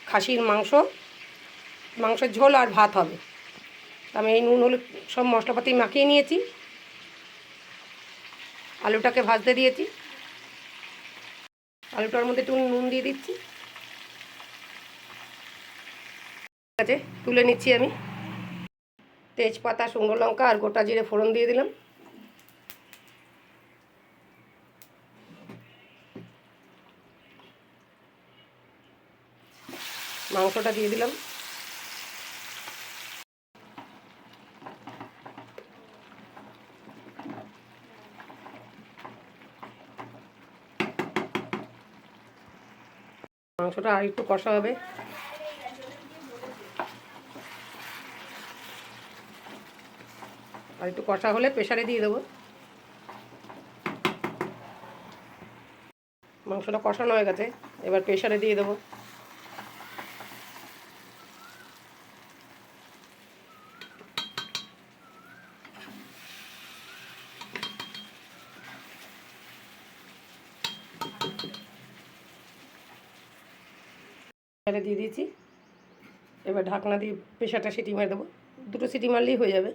খাসির মাংসের ঝোল আর ভাত হবে। আমি এই নুন হলুদ সব মশলাপাতি মাখিয়ে নিয়েছি। আলুটাকে ভাজতে দিয়েছি। আলুটার মধ্যে একটু নুন দিয়ে দিচ্ছি। ঠিক আছে, তুলে নিচ্ছি আমি। তেজপাতা, শুকনো লঙ্কা আর গোটা জিরে ফোড়ন দিয়ে দিলাম। মাংসটা দিয়ে দিলাম। মাংসটা আর একটু কষা হবে। আর একটু কষা হলে প্রেসারে দিয়ে দেবো। মাংসটা কষানো হয়ে গেছে, এবার প্রেসারে দিয়ে দেবো। দিয়ে দিয়েছি। এবার ঢাকনা দিয়ে প্রেসারটা সিটি মেরে দেবো। 2টো সিটি মারলেই হয়ে যাবে।